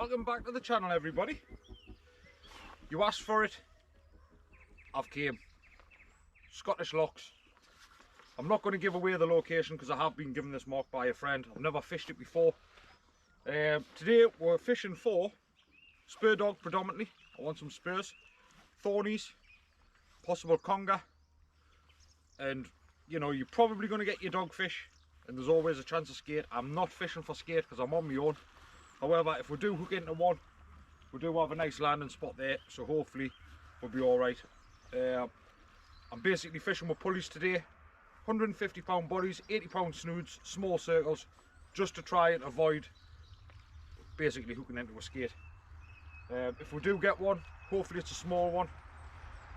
Welcome back to the channel, everybody. You asked for it, I've came. Scottish Lochs. I'm not going to give away the location because I have been given this mark by a friend. I've never fished it before. Today we're fishing for spur dog predominantly. I want some spurs, thornies, possible conger, and you know, you're probably going to get your dogfish, and there's always a chance of skate. I'm not fishing for skate because I'm on my own. However, if we do hook into one, we do have a nice landing spot there, so hopefully we'll be alright. I'm basically fishing with pulleys today, 150 pound bodies, 80 pound snoods, small circles, just to try and avoid basically hooking into a skate. If we do get one, hopefully it's a small one.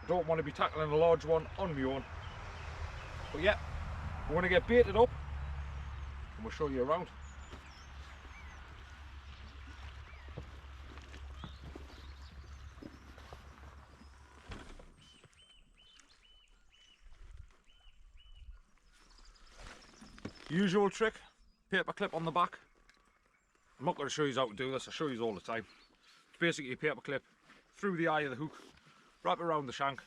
I don't want to be tackling a large one on my own. But yeah, we're going to get baited up and we'll show you around. Usual trick, paper clip on the back. I'm not going to show you how to do this, I show you all the time. It's basically a paper clip through the eye of the hook, wrap it around the shank,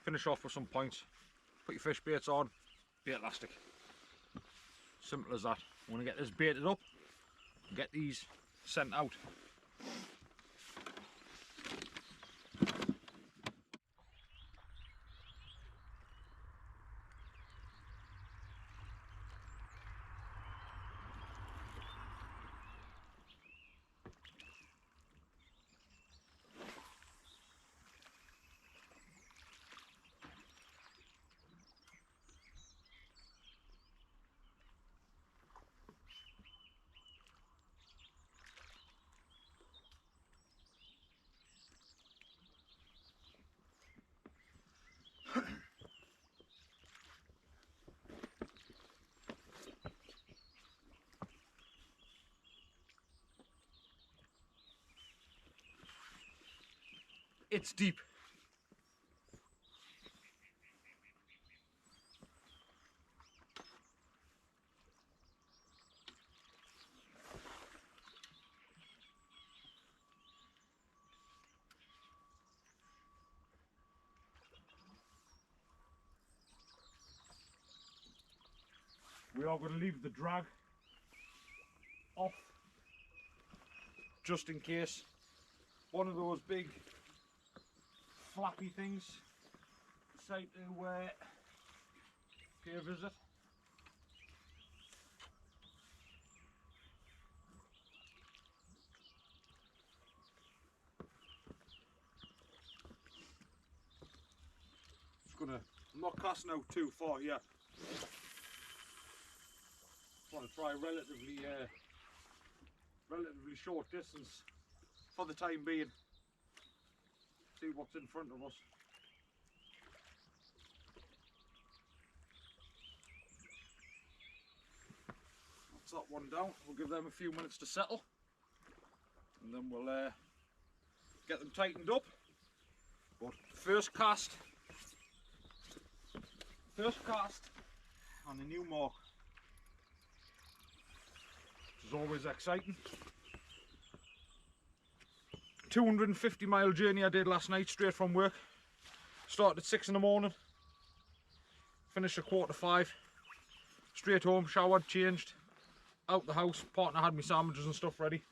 finish off with some points, put your fish baits on, bait elastic. Simple as that. I want to get this baited up and get these sent out. It's deep. We are going to leave the drag off just in case one of those big flappy things decide to pay a visit. I'm not casting out too far here. Just want to try relatively short distance for the time being. See what's in front of us. That's that one down. We'll give them a few minutes to settle, and then we'll get them tightened up. But first cast on the new mark, which is always exciting. 250-mile journey I did last night straight from work. Started at 6 in the morning, finished at 4:45, straight home, showered, changed, out the house. Partner had me sandwiches and stuff ready,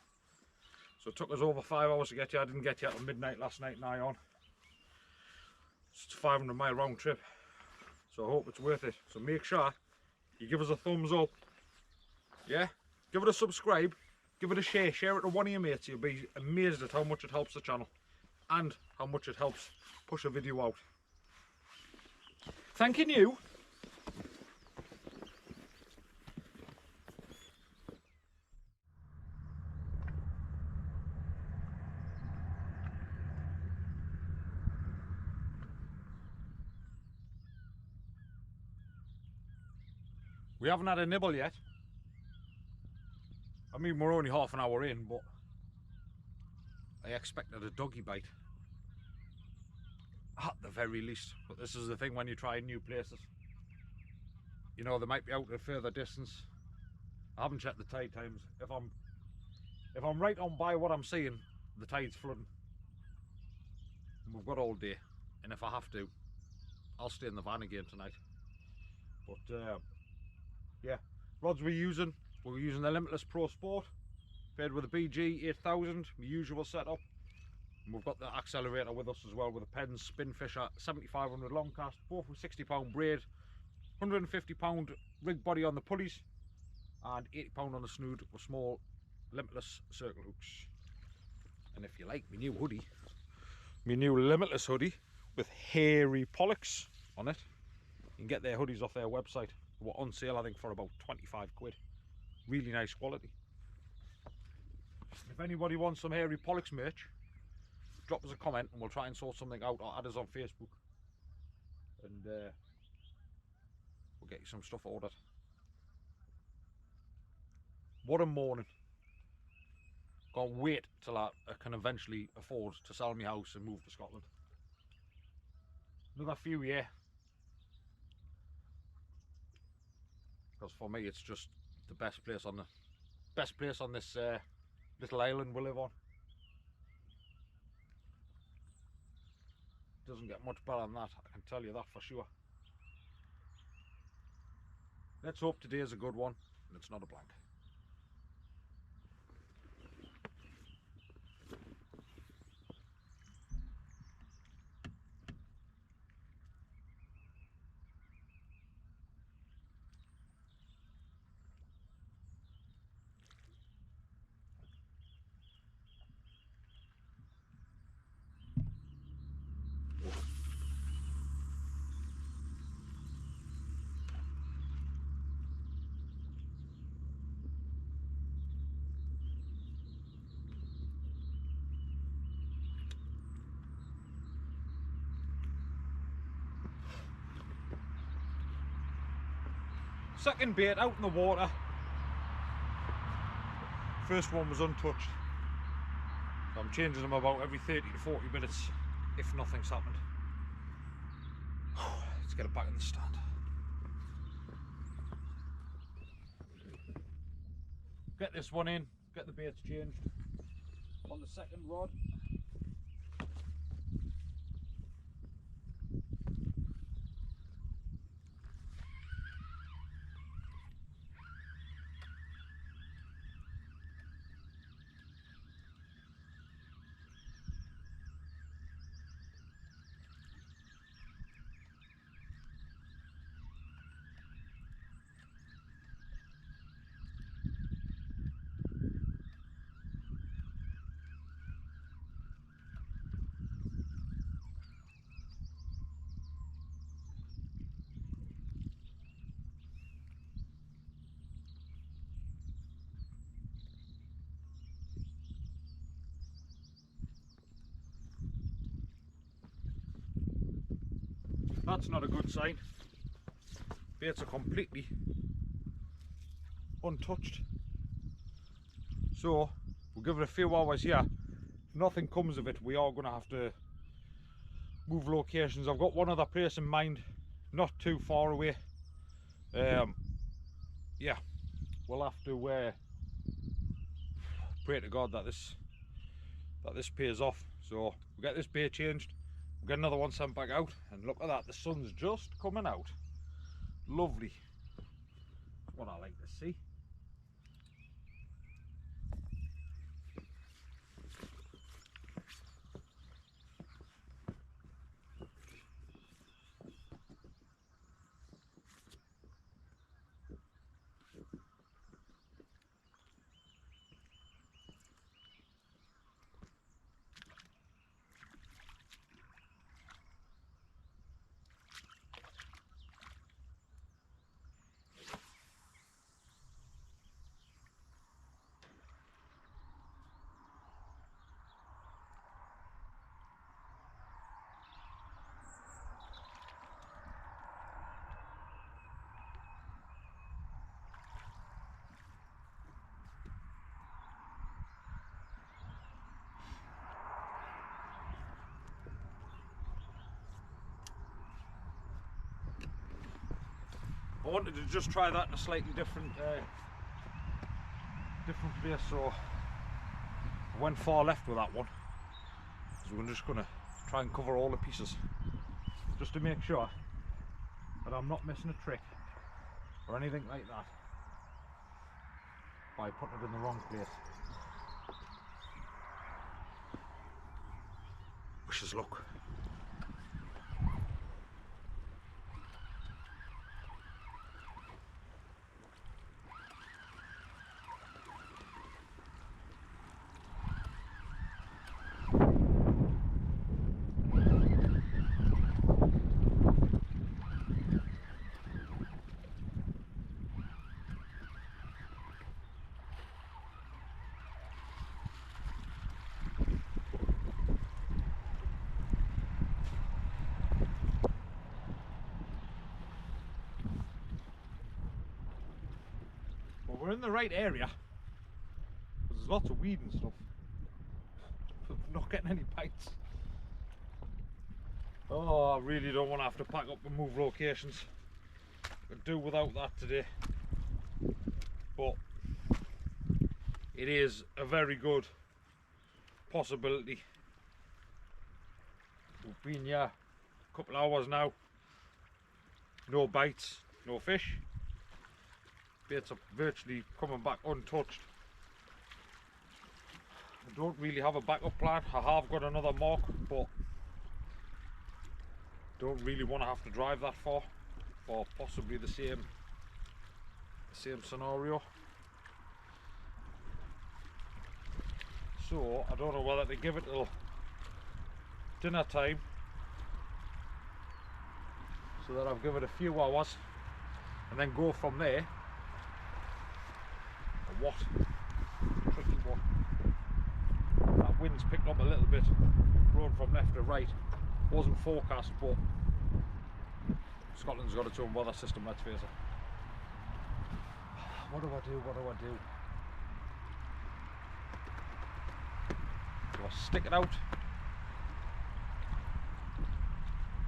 so it took us over 5 hours to get here. I didn't get here till midnight last night, nigh on. It's a 500-mile round trip, so I hope it's worth it. So make sure you give us a thumbs up, yeah, give it a subscribe, give it a share it to one of your mates. You'll be amazed at how much it helps the channel and how much it helps push a video out. Thanking you. We haven't had a nibble yet. I mean, we're only half an hour in, but I expected a doggy bite at the very least. But this is the thing when you try new places, you know, they might be out a further distance. I haven't checked the tide times. If I'm If I'm right on by what I'm seeing, the tide's flooding. And we've got all day. And if I have to, I'll stay in the van again tonight. But yeah, rods we're using the Limitless Pro Sport, paired with a BG 8000, my usual setup. And we've got the accelerator with us as well, with a Penn's Spinfisher 7500 long cast, both with 60-pound braid, 150-pound rig body on the pulleys, and 80-pound on the snood with small Limitless circle hooks. And if you like my new hoodie, my new Limitless hoodie with HairyPollocksFishing on it, you can get their hoodies off their website. They were on sale, I think, for about 25 quid. Really nice quality. If anybody wants some HairyPollocksFishing merch, drop us a comment and we'll try and sort something out, or add us on Facebook, and we'll get you some stuff ordered. What a morning. Can't wait till I can eventually afford to sell my house and move to Scotland. Another few years. Because for me it's just the best place on this little island we live on. Doesn't get much better than that, I can tell you that for sure. Let's hope today is a good one and it's not a blank. Second bait out in the water. First one was untouched. So I'm changing them about every 30 to 40 minutes if nothing's happened. Let's get it back in the stand. Get this one in, get the baits changed on the second rod. That's not a good sign. Baits are completely untouched. So we'll give it a few hours here. If nothing comes of it, we are going to have to move locations. I've got one other place in mind, not too far away. Yeah, we'll have to pray to God that this pays off. So we'll get this bait changed. We'll get another one sent back out, and look at that, the sun's just coming out. Lovely. That's what I like to see. I wanted to just try that in a slightly different place, so I went far left with that one, so we're just going to try and cover all the pieces just to make sure that I'm not missing a trick or anything like that by putting it in the wrong place. Wish us luck. We're in the right area, but there's lots of weed and stuff, but we're not getting any bites. Oh, I really don't want to have to pack up and move locations. Could do without that today, but it is a very good possibility. We've been here a couple of hours now, no bites, no fish. Baits are virtually coming back untouched. I don't really have a backup plan. I have got another mark, but don't really want to have to drive that far for possibly the same scenario. So I don't know whether to give it till dinner time, so that I'll give it a few hours and then go from there. What? Tricky one. That wind's picked up a little bit, blowing from left to right. Wasn't forecast, but Scotland's got its own weather system, let's face it. What do I do? What do I do? Do I stick it out?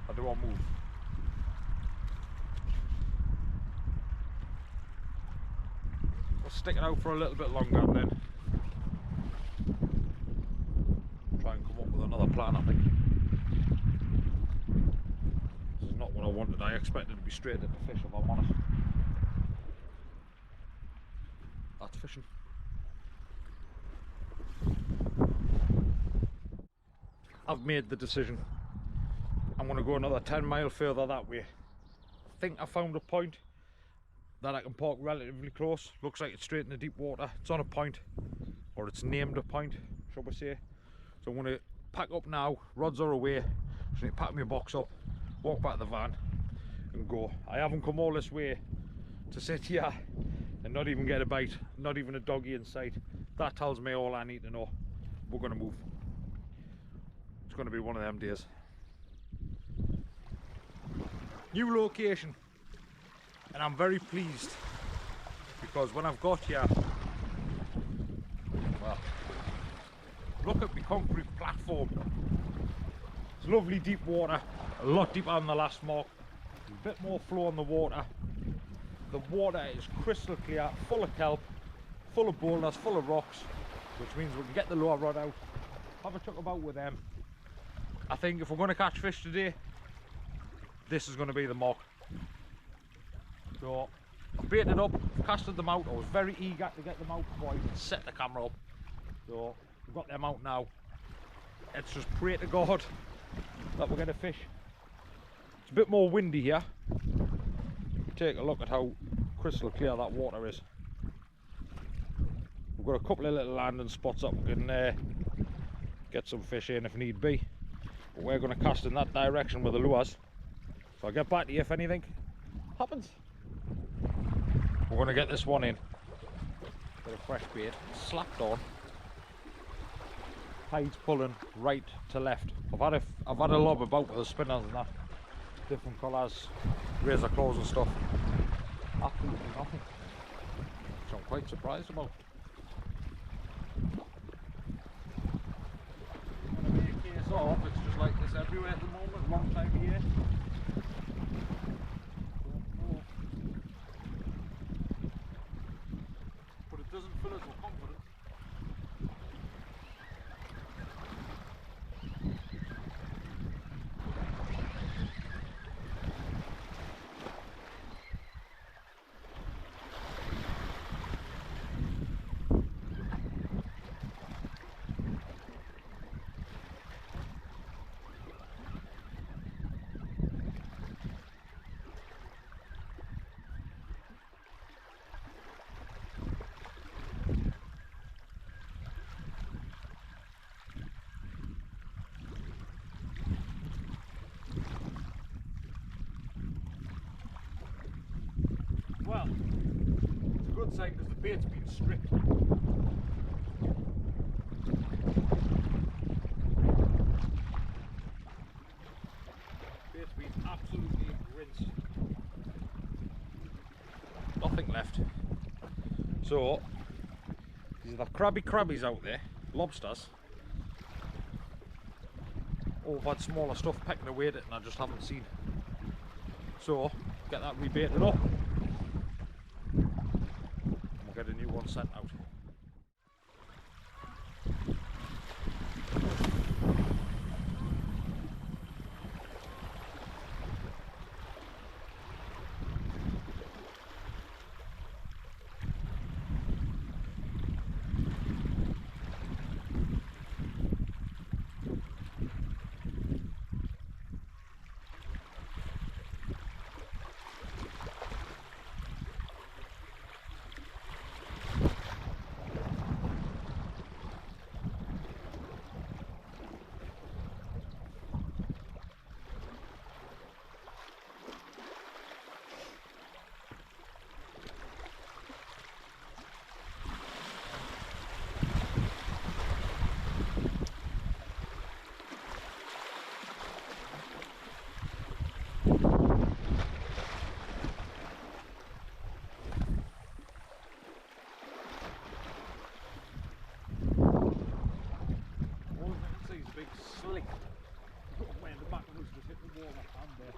Or do I move? I'll stick it out for a little bit longer and then try and come up with another plan, I think. This is not what I wanted. I expected to be straight into fish, if I'm honest. That's fishing. I've made the decision. I'm going to go another 10 mile further that way. I think I found a point that I can park relatively close. Looks like it's straight in the deep water. It's on a point, or it's named a point, shall we say. So I'm going to pack up now. Rods are away. Just need to pack my box up, walk back to the van and go. I haven't come all this way to sit here and not even get a bite, not even a doggy in sight. That tells me all I need to know. We're going to move. It's going to be one of them days. New location. And I'm very pleased, because when I've got here, well, look at the concrete platform. It's lovely deep water, a lot deeper than the last mark, a bit more flow on the water. The water is crystal clear, full of kelp, full of boulders, full of rocks, which means we can get the lower rod out, have a chuck about with them. I think if we're going to catch fish today, this is going to be the mark. So I baited up, casted them out. I was very eager to get them out before I even set the camera up. So we've got them out now. Let's just pray to God that we're going to fish. It's a bit more windy here. Take a look at how crystal clear that water is. We've got a couple of little landing spots that we can get some fish in if need be. But we're going to cast in that direction with the lures. So I'll get back to you if anything happens. We're going to get this one in. Bit of fresh bait, slapped on. Tide's pulling right to left. I've had a lob about with the spinners and that. Different colours, razor claws and stuff. Absolutely nothing. Which I'm quite surprised about. It's going to be a case of, it's just like this everywhere at the moment, long time of year. Doesn't fill us with confidence. sign because the bait's been stripped. Bait's been absolutely rinsed. Nothing left. So, these are the crabbies out there, lobsters. Oh, I've had smaller stuff pecking away at it and I just haven't seen. So, get that rebaited up. And we'll get a new one sent out. Big slick. Where the back was just hit the wall of hand there.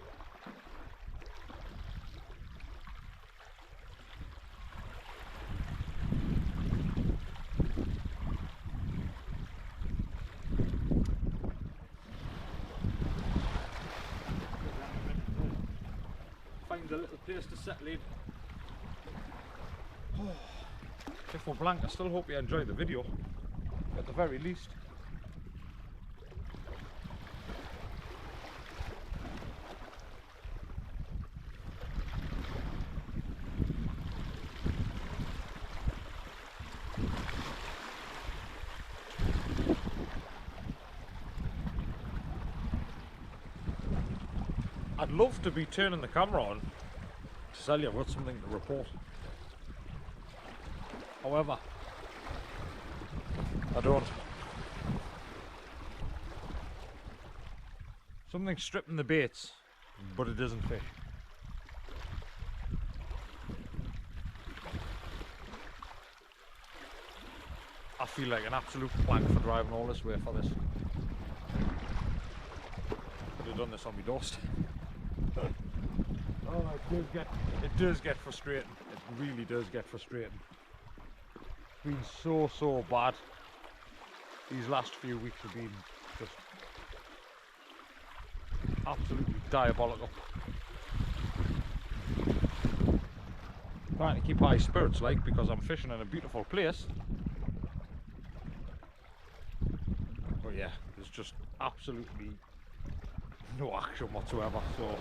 Find a little place to settle in. If we're blank, I still hope you enjoyed the video, at the very least. I'd love to be turning the camera on to tell you I've got something to report. However, I don't. Something's stripping the baits, but it isn't fish. I feel like an absolute plank for driving all this way for this. Could have done this on my doorstep. Oh, it does get frustrating. It really does get frustrating. It's been so bad. These last few weeks have been just absolutely diabolical. Trying to keep high spirits, like, because I'm fishing in a beautiful place. But yeah, there's just absolutely no action whatsoever, so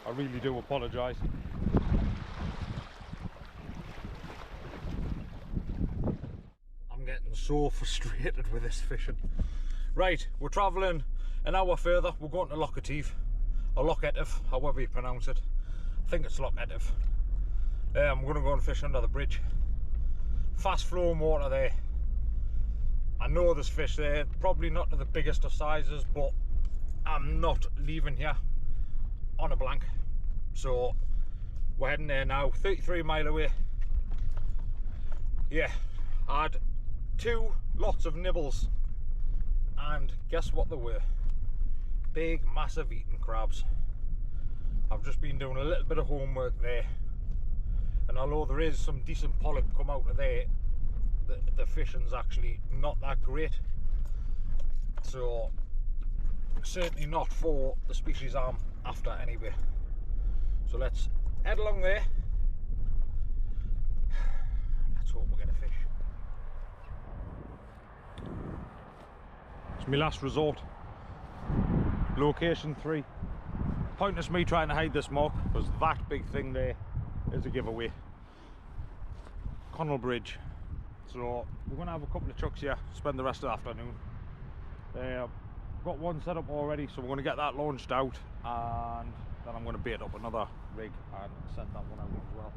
I really do apologise. I'm getting so frustrated with this fishing. Right, we're travelling an hour further. We're going to Loch, or Loch, however you pronounce it. I think it's Loch. I'm going to go and fish under the bridge. Fast flowing water there. I know there's fish there, probably not to the biggest of sizes, but I'm not leaving here on a blank. So we're heading there now, 33 mile away. Yeah, I had 2 lots of nibbles, and guess what they were? Big, massive eating crabs. I've just been doing a little bit of homework there, and although there is some decent pollock come out of there, the fishing's actually not that great. So certainly not for the species I'm after anyway. So let's head along there. Let's hope we get a fish. It's my last resort. Location 3. Pointless me trying to hide this mark, because that big thing there is a giveaway. Connell Bridge. So we're going to have a couple of chucks here, spend the rest of the afternoon. Got one set up already, so we're going to get that launched out, and then I'm going to bait up another rig and send that one out as well.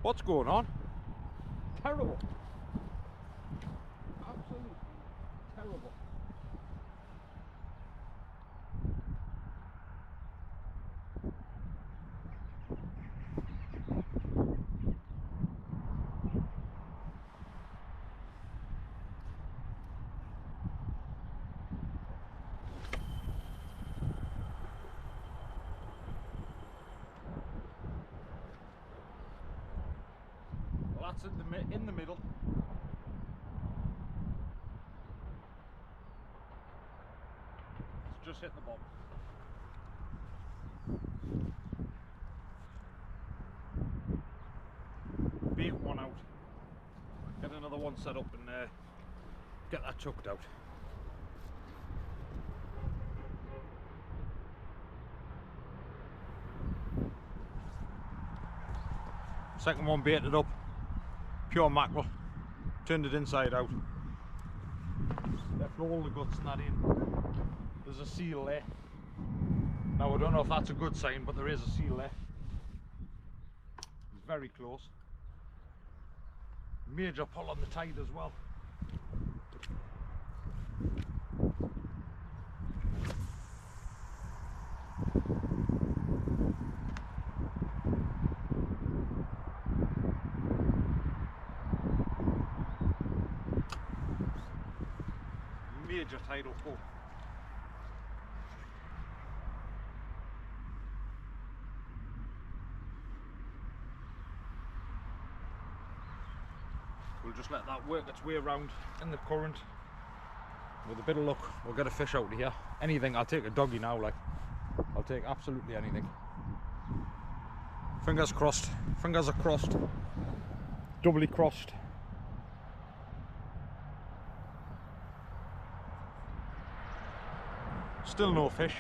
What's going on? Terrible. Absolutely terrible. Well, that's in the middle. It's just hit the bottom. Bait one out. Get another one set up and get that chucked out. Second one baited up. Pure mackerel. Turned it inside out. Left all the guts and that in. There's a seal there. Now I don't know if that's a good sign, but there is a seal there. It's very close. Major pull on the tide as well. Major tidal pull. We'll just let that work its way around in the current. With a bit of luck, we'll get a fish out of here. Anything, I'll take a doggy now, like. I'll take absolutely anything. Fingers crossed. Fingers are crossed. Doubly crossed. Still no fish.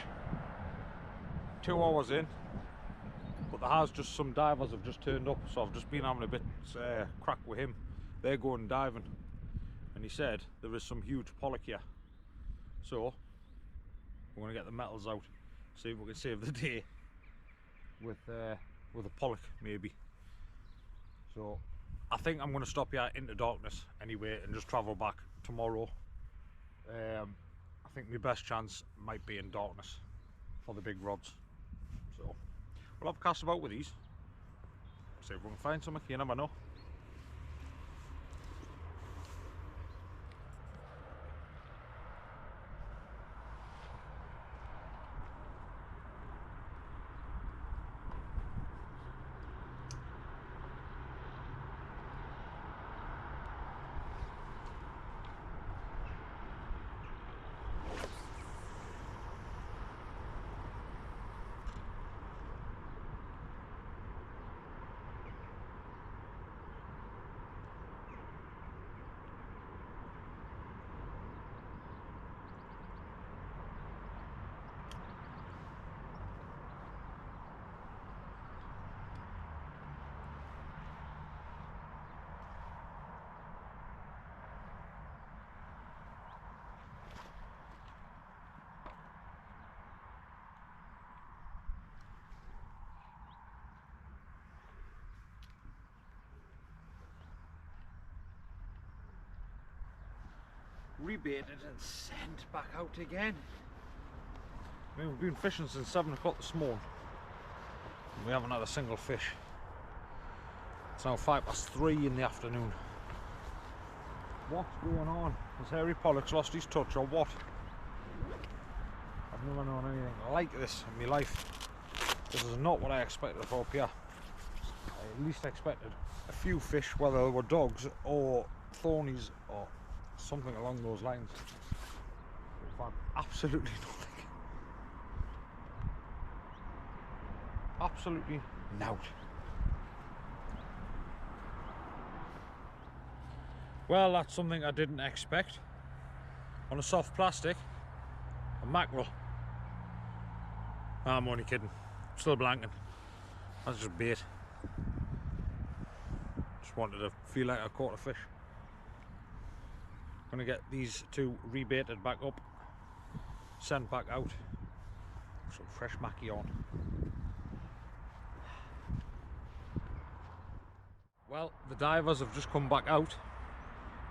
2 hours in. But there has just some divers have just turned up, so I've just been having a bit crack with him. They're going diving, and he said there is some huge pollock here, so we're going to get the metals out, see if we can save the day with a pollock maybe. So I think I'm going to stop here into darkness anyway and just travel back tomorrow. I think my best chance might be in darkness for the big rods, so we'll have a cast about with these, see if we can find something. You never know. Rebaited and sent back out again. I mean, we've been fishing since 7 o'clock this morning. We haven't had a single fish. It's now 3:05 in the afternoon. What's going on? Has Hairy Pollocks lost his touch or what? I've never known anything like this in my life. This is not what I expected for up here. I at least expected a few fish, whether they were dogs or thornies or something along those lines. But absolutely nothing. Absolutely nout. Well, that's something I didn't expect. On a soft plastic, a mackerel. I'm only kidding. I'm still blanking. That's just bait. Just wanted to feel like I caught a fish. Gonna get these two rebaited back up, sent back out. Some fresh mackie on. Well, the divers have just come back out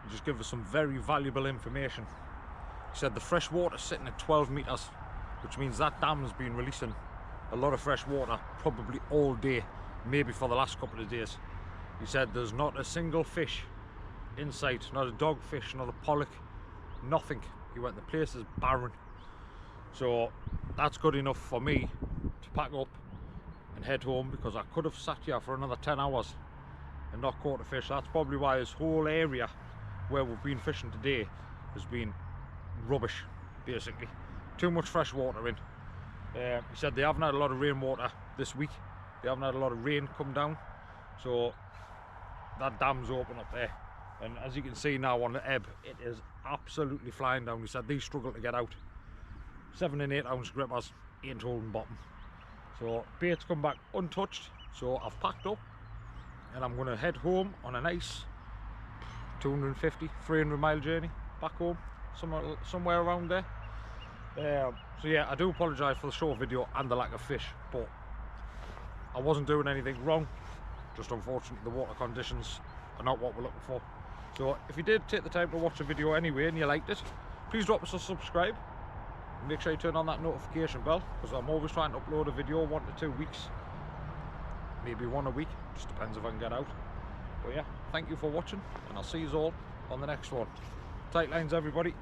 and just give us some very valuable information. He said the fresh water's sitting at 12 metres, which means that dam's been releasing a lot of fresh water probably all day, maybe for the last couple of days. He said there's not a single fish in sight, not a dogfish, not a pollock, nothing. He went, the place is barren. So that's good enough for me to pack up and head home, because I could have sat here for another 10 hours and not caught a fish. That's probably why this whole area where we've been fishing today has been rubbish, basically. Too much fresh water in. He said they haven't had a lot of rainwater this week. They haven't had a lot of rain come down, so that dam's open up there. And as you can see now on the ebb, it is absolutely flying down. He said these struggle to get out. 7 and 8 ounce grippers ain't holding bottom. So bait's come back untouched, so I've packed up and I'm going to head home on a nice 250, 300 mile journey back home, somewhere around there. So yeah, I do apologise for the short video and the lack of fish, but I wasn't doing anything wrong. Just unfortunately the water conditions are not what we're looking for. So if you did take the time to watch the video anyway and you liked it, please drop us a subscribe. Make sure you turn on that notification bell, because I'm always trying to upload a video 1 to 2 weeks, maybe 1 a week, just depends if I can get out. But yeah, thank you for watching, and I'll see you all on the next one. Tight lines everybody.